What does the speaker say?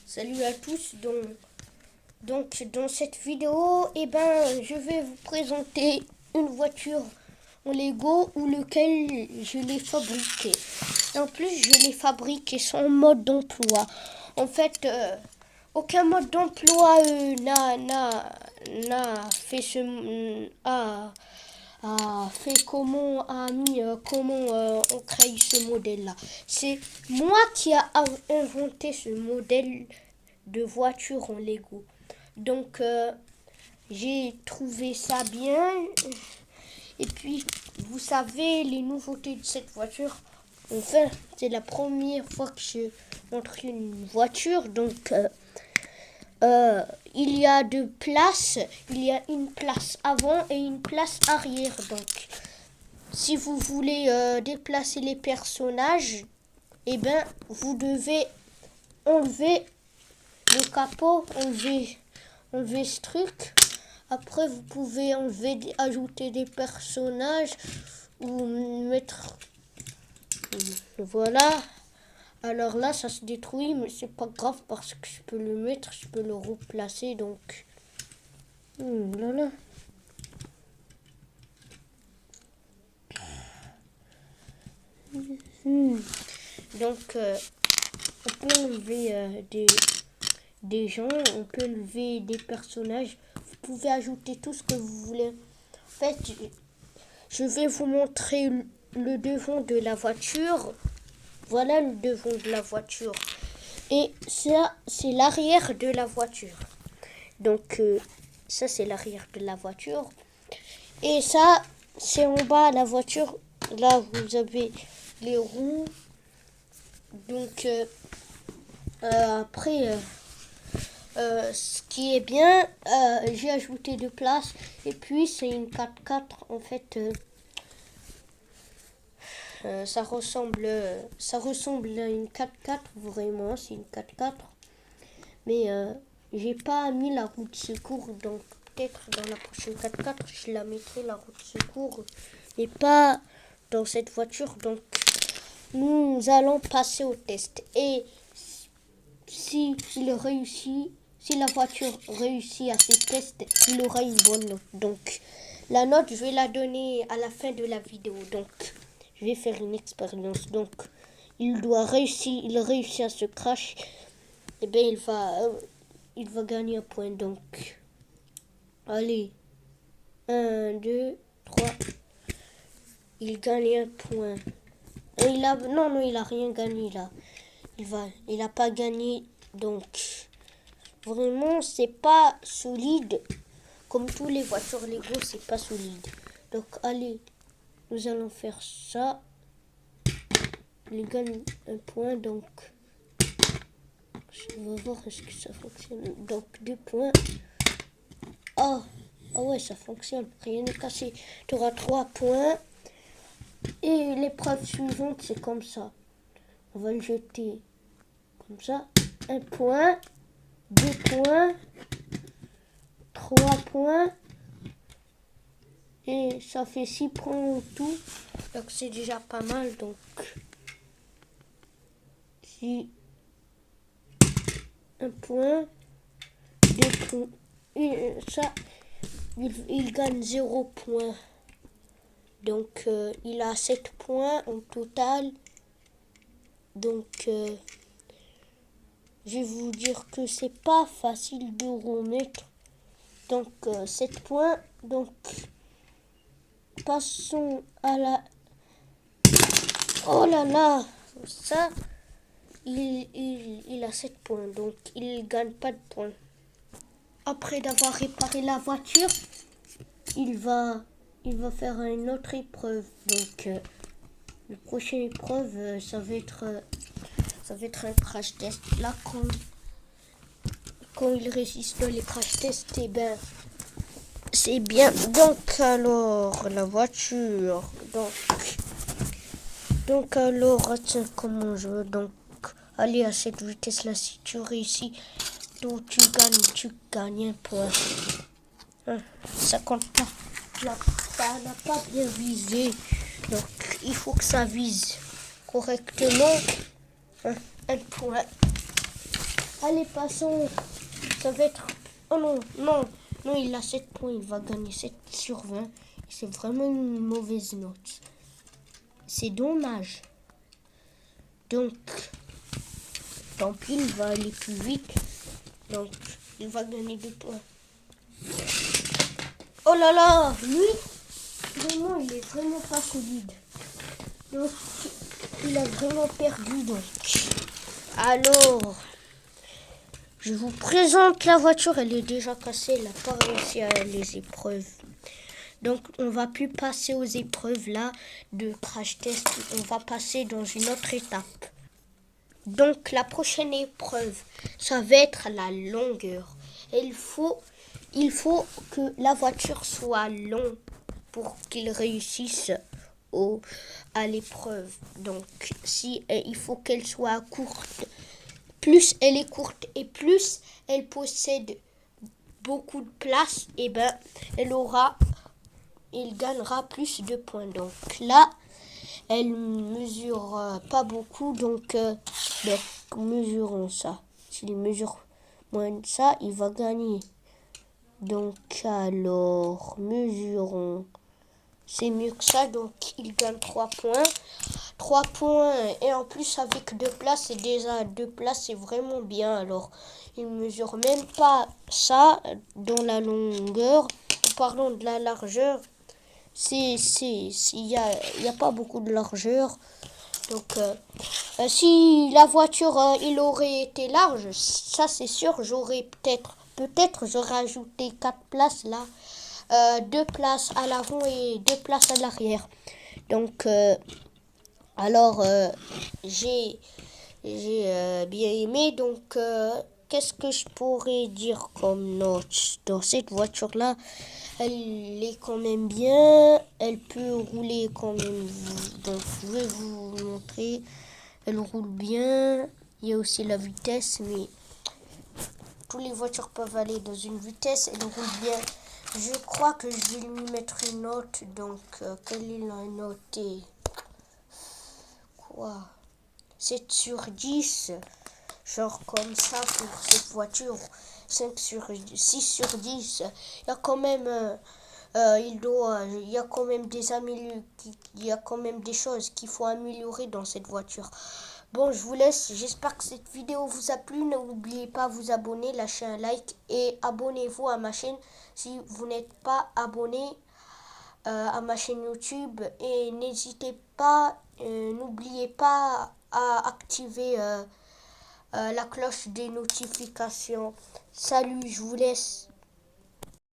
Salut à tous. Donc dans cette vidéo, je vais vous présenter une voiture en Lego ou lequel je l'ai fabriquée. En plus, je l'ai fabriquée sans mode d'emploi. En fait, aucun mode d'emploi n'a fait comment on crée ce modèle-là. C'est moi qui a inventé ce modèle de voiture en Lego. Donc, j'ai trouvé ça bien. Et puis, vous savez, les nouveautés de cette voiture. Enfin, c'est la première fois que je montre une voiture. Donc, il y a deux places. Il y a une place avant et une place arrière. Donc, si vous voulez déplacer les personnages, vous devez enlever le capot, enlever ce truc. Après, vous pouvez ajouter des personnages ou mettre. Voilà. Alors là, ça se détruit, mais c'est pas grave parce que je peux le mettre, je peux le replacer. Donc, voilà. Donc, on peut enlever des gens, on peut enlever des personnages. Vous pouvez ajouter tout ce que vous voulez. En fait, je vais vous montrer le devant de la voiture. Voilà le devant de la voiture. Et ça, c'est l'arrière de la voiture. Donc, ça, c'est l'arrière de la voiture. Et ça, c'est en bas la voiture. Là, vous avez les roues. Donc, après, ce qui est bien, j'ai ajouté deux places. Et puis, c'est une 4x4. En fait, ça ressemble à une 4x4. Vraiment, c'est une 4x4. Mais j'ai pas mis la roue de secours. Donc, peut-être dans la prochaine 4x4, je la mettrai, la roue de secours. Mais pas dans cette voiture. Donc, nous allons passer au test. Et si la voiture réussit à ces tests, il aura une bonne note. Donc, la note, je vais la donner à la fin de la vidéo. Donc, je vais faire une expérience. Donc, il réussit à se crash. Et bien, il va gagner un point. Donc, allez, 1, 2, 3. Il gagne un point. Non, il a rien gagné là. Il a pas gagné. Donc, vraiment, c'est pas solide. Comme tous les voitures Lego, c'est pas solide. Donc, allez, nous allons faire ça. Il gagne un point. Donc, on va voir est-ce que ça fonctionne. Donc, 2 points. Ah ouais, ça fonctionne. Rien n'est cassé. Tu auras 3 points. Et l'épreuve suivante, c'est comme ça. On va le jeter comme ça. 1 point, 2 points, 3 points. Et ça fait 6 points en tout. Donc c'est déjà pas mal. Donc si 1 point, 2 points. Et ça, il gagne 0 point. Donc il a 7 points en total. Donc je vais vous dire que c'est pas facile de remettre. Donc 7 points. Donc passons à la... Oh là là, ça, il a 7 points. Donc il ne gagne pas de points. Après d'avoir réparé la voiture, il va faire une autre épreuve. Donc la prochaine épreuve, ça va être un crash test. Là, quand il résiste dans les crash tests, c'est bien. Donc alors, la voiture. Donc alors, tiens, comment je veux. Donc, aller à cette vitesse-là, si tu réussis, donc tu gagnes un point. Ça compte pas. Là, ça n'a pas bien visé. Donc, il faut que ça vise correctement. Un point. Allez, passons. Ça va être... Oh non, non. Non, il a 7 points. Il va gagner 7 sur 20. C'est vraiment une mauvaise note. C'est dommage. Donc, tant pis, il va aller plus vite. Donc, il va gagner 2 points. Oh là là, lui, vraiment, il est vraiment pas solide. Donc, il a vraiment perdu. Donc, alors, je vous présente la voiture. Elle est déjà cassée. Elle n'a pas réussi à les épreuves. Donc, on va plus passer aux épreuves là de crash test. On va passer dans une autre étape. Donc, la prochaine épreuve, ça va être la longueur. Et il faut que la voiture soit longue pour qu'il réussisse à l'épreuve. Donc, si il faut qu'elle soit courte, plus elle est courte et plus elle possède beaucoup de place, et ben, il gagnera plus de points. Donc là, elle mesure pas beaucoup, donc mesurons ça. S'il mesure moins de ça, il va gagner. Donc alors, mesurons. C'est mieux que ça, donc il gagne 3 points. 3 points, et en plus avec 2 places, et déjà 2 places, c'est vraiment bien. Alors, il mesure même pas ça dans la longueur. Parlons de la largeur. Il y a pas beaucoup de largeur. Donc, si la voiture, il aurait été large, ça c'est sûr, j'aurais peut-être j'aurais ajouté 4 places là. 2 places à l'avant et 2 places à l'arrière. Donc, alors, j'ai bien aimé. Donc, qu'est-ce que je pourrais dire comme note dans cette voiture-là? Elle est quand même bien. Elle peut rouler quand même. Donc, je vais vous montrer. Elle roule bien. Il y a aussi la vitesse, mais toutes les voitures peuvent aller dans une vitesse. Elle roule bien. Je crois que je vais lui mettre une note. Donc, quelle est la note? Quoi? 7 sur 10. Genre comme ça pour cette voiture. 6 sur 10. Il y a quand même... il y a quand même il y a quand même des choses qu'il faut améliorer dans cette voiture. Bon, je vous laisse. J'espère que cette vidéo vous a plu. N'oubliez pas de vous abonner, lâcher un like et abonnez-vous à ma chaîne si vous n'êtes pas abonné à ma chaîne YouTube. Et n'oubliez pas à activer la cloche des notifications. Salut, je vous laisse.